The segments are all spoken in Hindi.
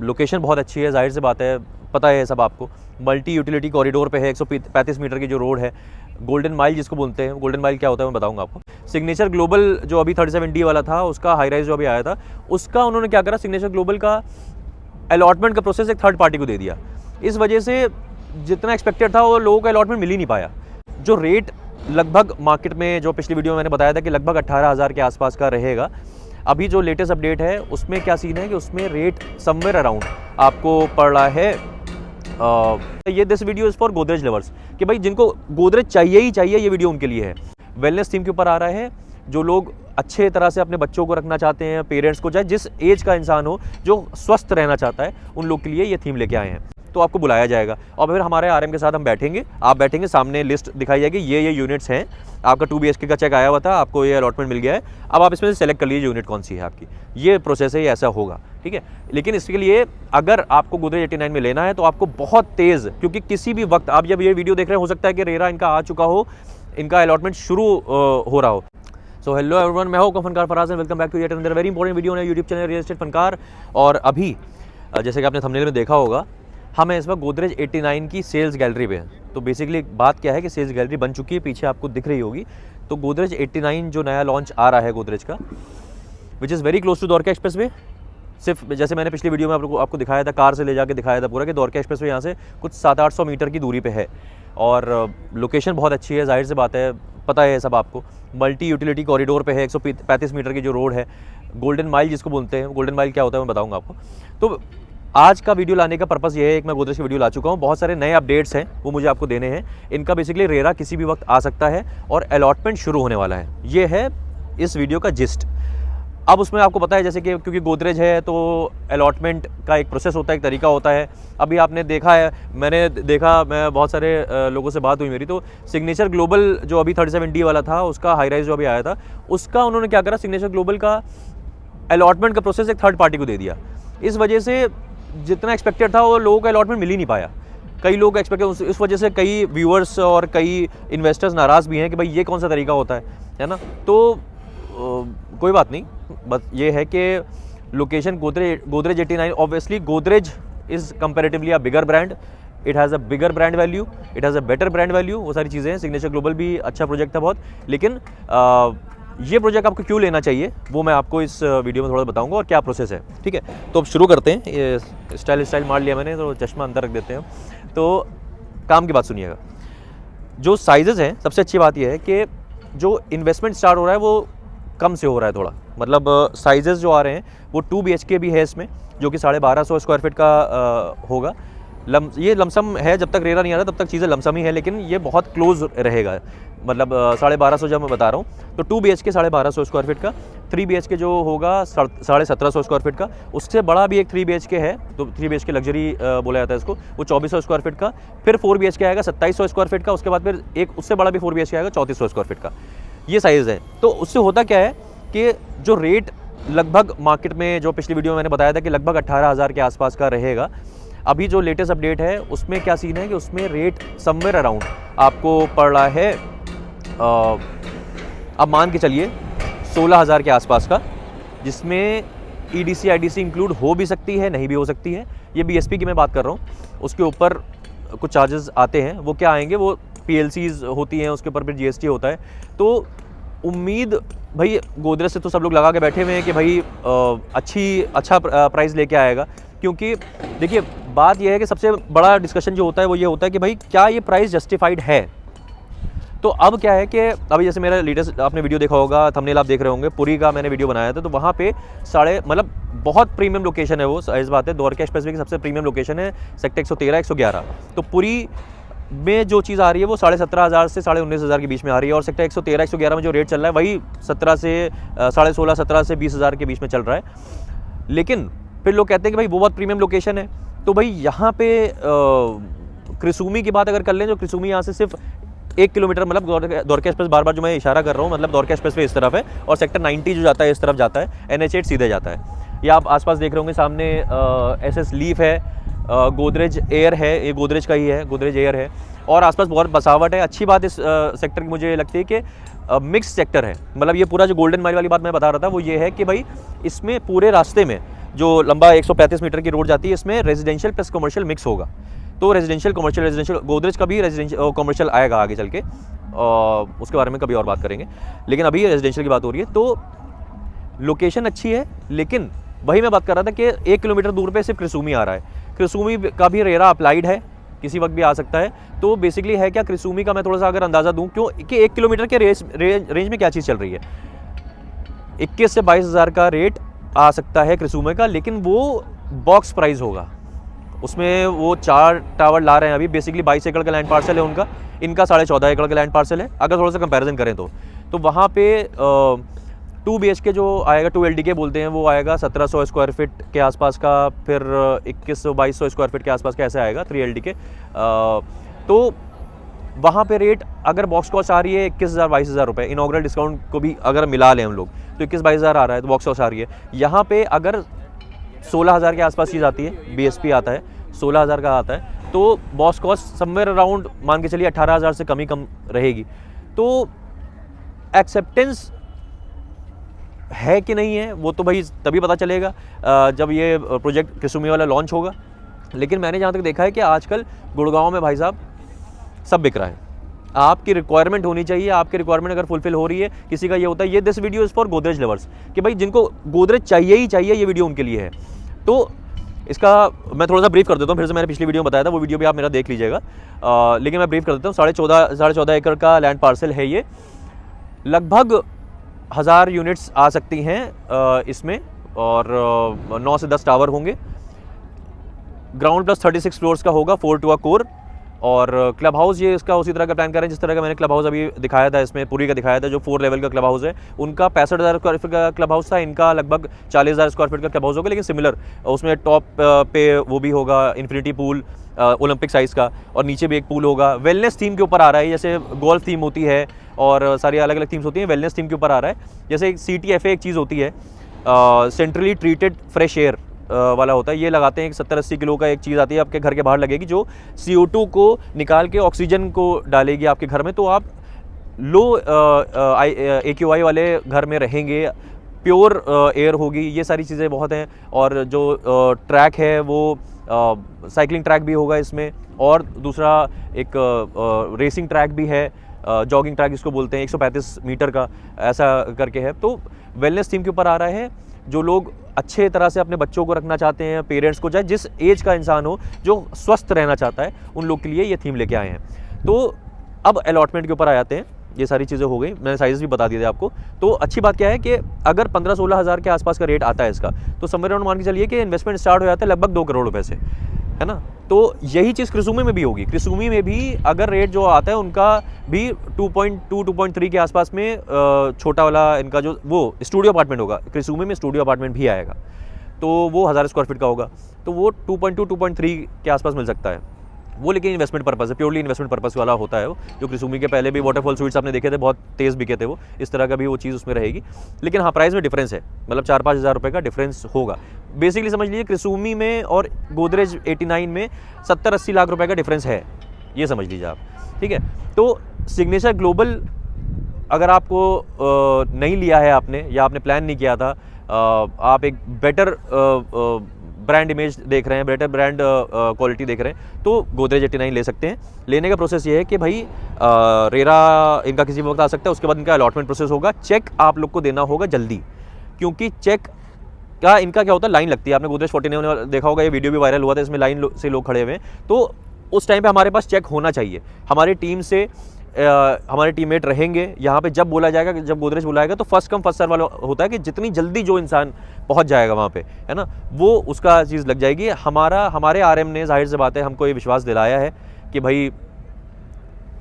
लोकेशन बहुत अच्छी है, जाहिर सी बात है, पता है सब आपको। मल्टी यूटिलिटी कॉरिडोर पे है, 135 मीटर की जो रोड है, गोल्डन माइल जिसको बोलते हैं। गोल्डन माइल क्या होता है मैं बताऊंगा आपको। सिग्नेचर ग्लोबल जो अभी 37D वाला था, उसका हाई राइज जो अभी आया था, उसका उन्होंने क्या करा, सिग्नेचर ग्लोबल का अलॉटमेंट का प्रोसेस एक थर्ड पार्टी को दे दिया। इस वजह से जितना एक्सपेक्टेड था वो लोगों को अलॉटमेंट मिल ही नहीं पाया। जो रेट लगभग मार्केट में, जो पिछली वीडियो में मैंने बताया था कि लगभग 18,000 के आसपास का रहेगा, अभी जो लेटेस्ट अपडेट है उसमें क्या सीन है कि उसमें रेट समवेयर अराउंड आपको पड़ रहा है। ये this video is for Godrej lovers, कि भाई जिनको गोदरेज चाहिए ही चाहिए, ये वीडियो उनके लिए है। वेलनेस थीम के ऊपर आ रहा है। जो लोग अच्छे तरह से अपने बच्चों को रखना चाहते हैं, पेरेंट्स को, चाहे जिस एज का इंसान हो जो स्वस्थ रहना चाहता है, उन लोग के लिए ये थीम लेके आए हैं। तो आपको बुलाया जाएगा और फिर हमारे आरएम के साथ हम बैठेंगे, आप बैठेंगे, सामने लिस्ट दिखाई जाएगी, ये यूनिट्स हैं। आपका 2 BHK का चेक आया हुआ था, आपको ये अलॉटमेंट मिल गया है, अब आप इसमें से सेलेक्ट कर लीजिए यूनिट कौन सी है आपकी। ये प्रोसेस है, ये ऐसा होगा, ठीक है। लेकिन इसके लिए अगर आपको गोदरेज 89 में लेना है तो आपको बहुत तेज़, क्योंकि किसी भी वक्त आप जब ये वीडियो देख रहे हैं, हो सकता है कि रेरा इनका आ चुका हो, इनका अलॉटमेंट शुरू हो रहा हो। सो हेलो एवरीवन, मैं हूं Funkar Faraz and welcome back to yet another very important video on YouTube channel real estate Funkar. और अभी जैसे कि आपने थंबनेल में देखा होगा, हम इस वक्त गोदरेज 89 की सेल्स गैलरी पे हैं। तो बेसिकली बात क्या है कि सेल्स गैलरी बन चुकी है, पीछे आपको दिख रही होगी। तो गोदरेज 89 जो नया लॉन्च आ रहा है गोदरेज का, which is very close to Dwarka expressway. सिर्फ जैसे मैंने पिछली वीडियो में आपको दिखाया था, कार से ले जाके दिखाया था पूरा, कि द्वारका एक्सप्रेस वे यहाँ से कुछ 700-800 मीटर की दूरी पे है। और लोकेशन बहुत अच्छी है, जाहिर सी बात है, पता है सब आपको। मल्टी यूटिलिटी कॉरिडोर पे है, 135 मीटर की जो रोड है, गोल्डन माइल जिसको बोलते हैं। गोल्डन माइल क्या होता है मैं बताऊंगा आपको। तो आज का वीडियो लाने का पर्पस ये है, एक मैं गोदरेज की वीडियो ला चुका हूँ, बहुत सारे नए अपडेट्स हैं वो मुझे आपको देने हैं। इनका बेसिकली रेरा किसी भी वक्त आ सकता है और अलॉटमेंट शुरू होने वाला है। ये है इस वीडियो का जिस्ट। अब उसमें आपको पता है, जैसे कि क्योंकि गोदरेज है तो अलॉटमेंट का एक प्रोसेस होता है, एक तरीका होता है। अभी आपने देखा है, मैंने देखा, मैं बहुत सारे लोगों से बात हुई मेरी, तो सिग्नेचर ग्लोबल जो अभी 37D वाला था, उसका हाई राइज जो अभी आया था, उसका उन्होंने क्या करा, सिग्नेचर ग्लोबल का अलॉटमेंट का प्रोसेस एक थर्ड पार्टी को दे दिया। इस वजह से जितना एक्सपेक्टेड था वो लोगों को अलॉटमेंट मिल ही नहीं पाया। कई लोग एक्सपेक्टेड, इस वजह से कई व्यूअर्स और कई इन्वेस्टर्स नाराज़ भी हैं कि भाई ये कौन सा तरीका होता है ना। तो कोई बात नहीं, बस ये है कि location Godrej 89, obviously Godrej is comparatively a bigger brand, it has a bigger brand value, it has a better brand value, वो सारी चीज़ें हैं। सिग्नेचर ग्लोबल भी अच्छा प्रोजेक्ट था बहुत, लेकिन ये प्रोजेक्ट आपको क्यों लेना चाहिए वो मैं आपको इस वीडियो में थोड़ा बताऊंगा और क्या प्रोसेस है, ठीक है। तो अब शुरू करते हैं। ये स्टाइल मार लिया मैंने, तो चश्मा अंदर रख देते हैं। तो काम की बात सुनिएगा। जो साइजेज़ हैं, सबसे अच्छी बात यह है कि जो इन्वेस्टमेंट स्टार्ट हो रहा है वो कम से हो रहा है थोड़ा, मतलब साइजेज़ जो आ रहे हैं वो 2 BHK भी है इसमें, जो कि 1250 स्क्वायर फीट का होगा। ये लमसम है, जब तक रेरा नहीं आ रहा तब तक चीज़ें लमसम ही है, लेकिन ये बहुत क्लोज रहेगा, मतलब 1250 जब मैं बता रहा हूँ। तो 2 BHK 1250 स्क्वायर फीट का, 3 BHK जो होगा 1750 स्क्वायर फीट का, उससे बड़ा भी एक 3 BHK है, तो 3 BHK लग्जरी बोला जाता है इसको, वो 2400 स्क्वायर फीट का। फिर 4 BHK आएगा 2700 स्क्वायर फीट का, उसके बाद फिर एक उससे बड़ा भी 4 BHK आएगा 3400 स्क्वायर फीट का। ये साइज़ है। तो उससे होता क्या है कि जो रेट लगभग मार्केट में, जो पिछली वीडियो में मैंने बताया था कि लगभग 18,000 के आसपास का रहेगा, अभी जो लेटेस्ट अपडेट है उसमें क्या सीन है कि उसमें रेट समवेयर अराउंड आपको पड़ रहा है, अब मान के चलिए 16,000 के आसपास का, जिसमें EDC IDC इंक्लूड हो भी सकती है, नहीं भी हो सकती है। ये BSP की मैं बात कर रहा हूँ, उसके ऊपर कुछ चार्जेस आते हैं, वो क्या आएंगे, वो PLCs होती हैं, उसके ऊपर फिर GST होता है। तो उम्मीद भाई गोदरेज से तो सब लोग लगा के बैठे हुए हैं कि भाई अच्छा प्राइस लेके आएगा, क्योंकि देखिए बात यह है कि सबसे बड़ा डिस्कशन जो होता है वो ये होता है कि भाई क्या ये प्राइस जस्टिफाइड है। तो अब क्या है कि अभी जैसे मेरा लेटेस्ट आपने वीडियो देखा होगा, थंबनेल आप देख रहे होंगे, पुरी का मैंने वीडियो बनाया था, तो वहाँ पे मतलब बहुत प्रीमियम लोकेशन है वो, इस बात है, द्वारका एक्सप्रेसवे की सबसे प्रीमियम लोकेशन है, सेक्टर 113 111। तो पुरी में जो चीज़ आ रही है वो 17,500 से 19,500 के बीच में आ रही है, और सेक्टर 113 111 में जो रेट चल रहा है वही 17 से 16,500 17 से 20,000 के बीच में चल रहा है। लेकिन फिर लोग कहते हैं कि भाई वो बहुत प्रीमियम लोकेशन है। तो भाई यहाँ पे क्रिसूमी की बात अगर कर लें, जो क्रिसूमी यहाँ से सिर्फ 1 किलोमीटर, मतलब द्वारका एक्सप्रेस, बार जो मैं इशारा कर रहा हूँ, मतलब द्वारका एक्सप्रेस वे इस तरफ है और सेक्टर 90 जो जाता है इस तरफ जाता है, NH8 सीधे जाता है। या आप आसपास देख रहे होंगे सामने SS लीफ है, गोदरेज एयर है, ये गोदरेज का ही है, गोदरेज एयर है, और आसपास बहुत बसावट है। अच्छी बात इस सेक्टर की मुझे लगती है कि मिक्स सेक्टर है, मतलब ये पूरा जो गोल्डन माइल वाली बात मैं बता रहा था वो ये है कि भाई इसमें पूरे रास्ते में जो लंबा 135 मीटर की रोड जाती है, इसमें रेजिडेंशियल प्लस कमर्शियल मिक्स होगा। तो रेजिडेंशियल रेजिडेंशियल गोदरेज का भी रेजिडेंशियल कमर्शियल आएगा आगे चल के, उसके बारे में कभी और बात करेंगे, लेकिन अभी रेजिडेंशियल की बात हो रही है। तो लोकेशन अच्छी है, लेकिन वही मैं बात कर रहा था कि 1 किलोमीटर दूर पे सिर्फ क्रिसूमी आ रहा है। क्रिसूमी का भी रेरा अप्लाइड है, किसी वक्त भी आ सकता है। तो बेसिकली है क्या क्रिसूमी का, मैं थोड़ा सा अगर अंदाज़ा दूं क्यों कि 1 किलोमीटर के रेंज में क्या चीज़ चल रही है। 21 से 22 हज़ार का रेट आ सकता है क्रिसूमी का, लेकिन वो बॉक्स प्राइस होगा। उसमें वो 4 टावर ला रहे हैं अभी। बेसिकली 22 एकड़ का लैंड पार्सल है उनका, इनका 14.5 एकड़ का लैंड पार्सल है। अगर थोड़ा सा कंपैरिजन करें तो वहाँ पे 2 BHK जो आएगा, 2 LDK बोलते हैं, वो आएगा 1700 स्क्वायर फीट के आसपास का, फिर 2100-2200 स्क्वायर फीट के आसपास का ऐसे आएगा 3 LDK। तो वहाँ पे रेट अगर बॉक्स कॉस्ट आ रही है 21,000-22,000 रुपये, इनॉग्रल डिस्काउंट को भी अगर मिला लें हम लोग तो 21-22,000 आ रहा है, तो बॉक्स कॉस्ट आ रही है। यहाँ पे अगर 16,000 के आसपास चीज़ आती है, BSP आता है 16,000 का आता है, तो बॉक्स कॉस्ट समवेयर अराउंड मान के चलिए 18,000 से कम रहेगी। तो एक्सेप्टेंस है कि नहीं है वो तो भाई तभी पता चलेगा जब ये प्रोजेक्ट क्रिसूमी वाला लॉन्च होगा। लेकिन मैंने जहाँ तक देखा है कि आजकल गुड़गांव में भाई साहब सब बिक रहा है। आपकी रिक्वायरमेंट होनी चाहिए, आपकी रिक्वायरमेंट अगर फुलफिल हो रही है, किसी का ये होता है, ये this video is for Godrej lovers, कि भाई जिनको गोदरेज चाहिए ही चाहिए, ये वीडियो उनके लिए है। तो इसका मैं थोड़ा सा ब्रीफ कर देता हूँ, फिर से मैंने पिछली वीडियो में बताया था, वो वीडियो भी आप मेरा देख लीजिएगा, लेकिन मैं ब्रीफ कर देता हूँ। 14.5 एकड़ का लैंड पार्सल है ये। लगभग 1000 यूनिट्स आ सकती हैं इसमें, और 9 से 10 टावर होंगे। ग्राउंड प्लस 36 फ्लोर्स का होगा, 4 टू अ कोर। और क्लब हाउस ये इसका उसी तरह का प्लान कर रहे हैं जिस तरह का मैंने क्लब हाउस अभी दिखाया था, इसमें पूरी का दिखाया था, जो 4 लेवल का क्लब हाउस है। उनका 65,000 स्क्वायर फीट का क्लब हाउस था, इनका लगभग 40,000 स्क्वायर फीट का क्लब हाउस होगा, लेकिन सिमिलर। उसमें टॉप पे वो भी होगा इन्फिनिटी पूल ओलंपिक साइज़ का, और नीचे भी एक पूल होगा। वेलनेस थीम के ऊपर आ रहा है, जैसे गोल्फ थीम होती है और सारी अलग अलग थीम्स होती हैं, वेलनेस थीम के ऊपर आ रहा है। जैसे CTFA एक चीज़ होती है, सेंट्रली ट्रीटेड फ्रेश एयर वाला होता है, ये लगाते हैं। 70-80 किलो का एक चीज़ आती है, आपके घर के बाहर लगेगी, जो CO2 को निकाल के ऑक्सीजन को डालेगी आपके घर में। तो आप लो AQI वाले घर में रहेंगे, प्योर एयर होगी, ये सारी चीज़ें बहुत हैं। और जो ट्रैक है वो साइकिलिंग ट्रैक भी होगा इसमें, और दूसरा एक रेसिंग ट्रैक भी है, जॉगिंग ट्रैक जिसको बोलते हैं, 135 मीटर का ऐसा करके है। तो वेलनेस थीम के ऊपर आ रहा है। जो लोग अच्छे तरह से अपने बच्चों को रखना चाहते हैं, पेरेंट्स को, चाहे जिस एज का इंसान हो, जो स्वस्थ रहना चाहता है, उन लोग के लिए ये थीम लेके आए हैं। तो अब अलॉटमेंट के ऊपर आ जाते हैं। ये सारी चीज़ें हो गई, मैंने साइज़ भी बता दिए थे आपको। तो अच्छी बात क्या है कि अगर 15-16 हज़ार के आसपास का रेट आता है इसका, तो समवेयर अराउंड मान के चलिए कि इन्वेस्टमेंट स्टार्ट हो जाता है लगभग 2 करोड़ रुपए से, है ना। तो यही चीज़ क्रिसूमी में भी होगी। क्रिसूमी में भी अगर रेट जो आता है उनका भी 2.2-2.3 के आसपास में, छोटा वाला इनका जो वो स्टूडियो अपार्टमेंट होगा, क्रिसूमी में स्टूडियो अपार्टमेंट भी आएगा, तो वो 1000 स्क्वायर फीट का होगा। तो वो 2.2-2.3 के आसपास मिल सकता है वो, लेकिन इन्वेस्टमेंट पर्पस है, प्योरली इन्वेस्टमेंट पर्पस वाला होता है वो। जो क्रिसूमी के पहले भी वाटरफॉल स्वीट्स आपने देखे थे, बहुत तेज़ बिके थे वो, इस तरह का भी वो चीज़ उसमें रहेगी। लेकिन हाँ, प्राइस में डिफरेंस है, मतलब 4-5 हज़ार रुपये का डिफरेंस होगा। बेसिकली समझ लीजिए क्रिसूमी में और गोदरेज 89 में 70-80 लाख रुपए का डिफरेंस है, ये समझ लीजिए आप, ठीक है। तो सिग्नेचर ग्लोबल अगर आपको नहीं लिया है आपने, या आपने प्लान नहीं किया था, आप एक बेटर ब्रांड इमेज देख रहे हैं, बेटर ब्रांड क्वालिटी देख रहे हैं, तो गोदरेज 89 ले सकते हैं। लेने का प्रोसेस ये है कि भाई रेरा इनका किसी वक्त आ सकता है, उसके बाद इनका अलॉटमेंट प्रोसेस होगा। चेक आप लोग को देना होगा जल्दी, क्योंकि चेक का इनका क्या होता है, लाइन लगती है। आपने गोदरेज 49 देखा होगा, ये वीडियो भी वायरल हुआ था, इसमें लाइन से लोग खड़े हुए हैं। तो उस टाइम पे हमारे पास चेक होना चाहिए। हमारी टीम से हमारे टीममेट रहेंगे यहाँ पे, जब बोला जाएगा, जब गोदरेज बुलाएगा, तो फर्स्ट कम फर्स्ट सर्व वाला होता है कि जितनी जल्दी जो इंसान पहुँच जाएगा वहाँ पे, है ना, वो उसका चीज़ लग जाएगी। हमारे RM ने जाहिर से बात है हमको ये विश्वास दिलाया है कि भाई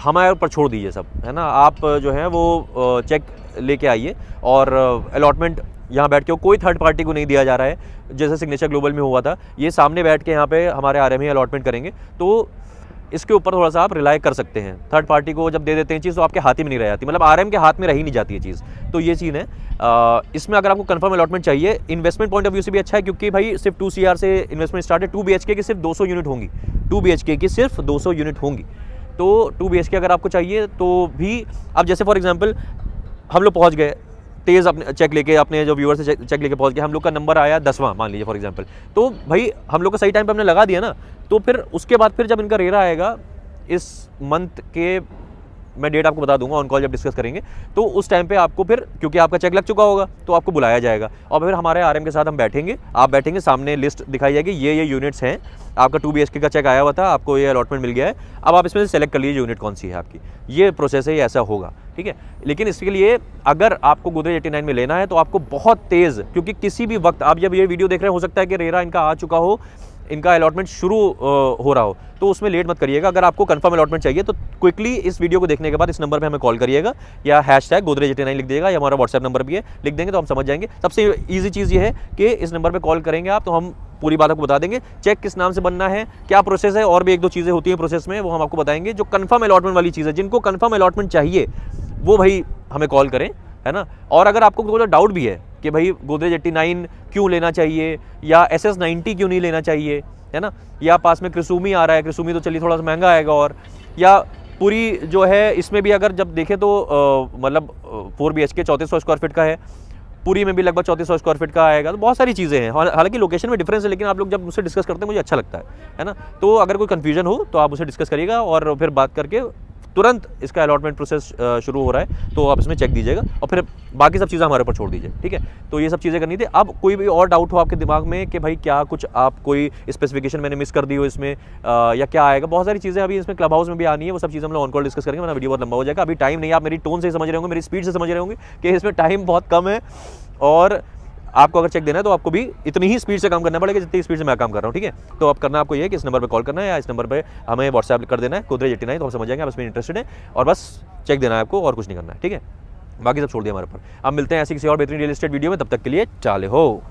हमारे ऊपर छोड़ दीजिए सब, है ना, आप जो है वो चेक लेके आइए। और अलॉटमेंट यहाँ बैठ के कोई थर्ड पार्टी को नहीं दिया जा रहा है, जैसे सिग्नेचर ग्लोबल में हुआ था। ये सामने बैठ के यहाँ पे हमारे RM ही अलॉटमेंट करेंगे, तो इसके ऊपर थोड़ा सा आप रिलाई कर सकते हैं। थर्ड पार्टी को जब दे देते हैं चीज़, तो आपके हाथ ही में नहीं रह जाती, मतलब RM के हाथ में रह ही नहीं जाती है चीज़। तो ये चीज़ है। इसमें अगर आपको कंफर्म अलॉटमेंट चाहिए, इन्वेस्टमेंट पॉइंट ऑफ व्यू से भी अच्छा है, क्योंकि भाई सिर्फ 2 CR से इन्वेस्टमेंट स्टार्ट है। 2 BHK की सिर्फ 200 यूनिट होंगी, 2 BHK की सिर्फ 200 यूनिट होंगी। तो 2 BHK अगर आपको चाहिए तो भी, अब जैसे फॉर एग्जाम्पल हम लोग पहुँच गए, तेज़ अपने चेक लेके, अपने जो व्यूअर से चेक लेके पहुंच गए, हम लोग का नंबर आया 10वां मान लीजिए फॉर एग्जांपल, तो भाई हम लोग को सही टाइम पे हमने लगा दिया ना, तो फिर उसके बाद फिर जब इनका रेरा आएगा इस मंथ के, मैं डेट आपको बता दूंगा ऑन कॉल जब डिस्कस करेंगे, तो उस टाइम पे आपको फिर, क्योंकि आपका चेक लग चुका होगा, तो आपको बुलाया जाएगा और फिर हमारे आरएम के साथ हम बैठेंगे, आप बैठेंगे, सामने लिस्ट दिखाई जाएगी, ये यूनिट्स हैं, आपका 2 BHK का चेक आया हुआ था, आपको ये अलॉटमेंट मिल गया है, अब आप इसमें से सेलेक्ट कर लीजिए यूनिट कौन सी है आपकी, ये प्रोसेस है, ये ऐसा होगा, ठीक है। लेकिन इसके लिए अगर आपको गोदरेज 89 में लेना है तो आपको बहुत तेज़, क्योंकि किसी भी वक्त आप जब ये वीडियो देख रहे हैं, हो सकता है कि रेरा इनका आ चुका हो, इनका अलॉटमेंट शुरू हो रहा हो, तो उसमें लेट मत करिएगा। अगर आपको कंफर्म अलॉटमेंट चाहिए तो क्विकली इस वीडियो को देखने के बाद इस नंबर पे हमें कॉल करिएगा, या हैशटैग गोदरेज 89 लिख दिएगा, या हमारा व्हाट्सएप नंबर भी है, लिख देंगे तो हम समझ जाएंगे। सबसे ईजी चीज़ ये है कि इस नंबर पर कॉल करेंगे आप तो हम पूरी बात आपको बता देंगे, चेक किस नाम से बनना है, क्या प्रोसेस है, और भी 1-2 चीज़ें होती हैं प्रोसेस में, वो हम आपको बताएंगे। जो कंफर्म अलॉटमेंट वाली चीज़ है, जिनको कंफर्म अलॉटमेंट चाहिए वो भाई हमें कॉल करें, है ना। और अगर आपको कोई डाउट भी है कि भाई गोदरेज 89 क्यों लेना चाहिए, या SS90 क्यों नहीं लेना चाहिए, है ना, या पास में क्रिसूमी आ रहा है, क्रिसूमी तो चलिए थोड़ा सा महंगा आएगा, और या पूरी जो है इसमें भी अगर जब देखें तो मतलब 4 BHK 3400 स्क्वायर फीट का है, पूरी में भी लगभग 3400 स्क्वायर फीट का आएगा, तो बहुत सारी चीज़ें हैं। हालांकि लोकेशन में डिफरेंस है, लेकिन आप लोग जब मुझसे डिस्कस करते हैं मुझे अच्छा लगता है ना। तो अगर कोई कन्फ्यूजन हो तो आप मुझसे डिस्कस करिएगा, और फिर बात करके तुरंत इसका अलॉटमेंट प्रोसेस शुरू हो रहा है, तो आप इसमें चेक दीजिएगा और फिर बाकी सब चीज़ें हमारे ऊपर छोड़ दीजिए, ठीक है। तो ये सब चीज़ें करनी थी। अब कोई भी और डाउट हो आपके दिमाग में कि भाई क्या कुछ आप कोई स्पेसिफिकेशन मैंने मिस कर दी हो इसमें, या क्या आएगा, बहुत सारी चीज़ें अभी इसमें क्लब हाउस में भी आनी है, वो सब चीज़ें हम लोग ऑन कॉल डिस्कस करेंगे, वरना वीडियो बहुत लंबा हो जाएगा। अभी टाइम नहीं है, आप मेरी टोन से समझ रहे होंगे, मेरी स्पीड से समझ रहे होंगे कि इसमें टाइम बहुत कम है, और आपको अगर चेक देना है तो आपको भी इतनी ही स्पीड से काम करना पड़ेगा जितनी स्पीड से मैं काम कर रहा हूँ, ठीक है। तो अब करना आपको ये है कि इस नंबर पे कॉल करना है, या इस नंबर पे हमें व्हाट्सएप कर देना है गोदरेज 89, तो हम समझ जाएंगे आप इसमें इंटरेस्टेड है, और बस चेक देना है आपको, और कुछ नहीं करना है, ठीक है। बाकी सब छोड़ दिया हमारे ऊपर। अब मिलते हैं ऐसी किसी और बेहतरीन रियल एस्टेट वीडियो में, तब तक के लिए चाले हो।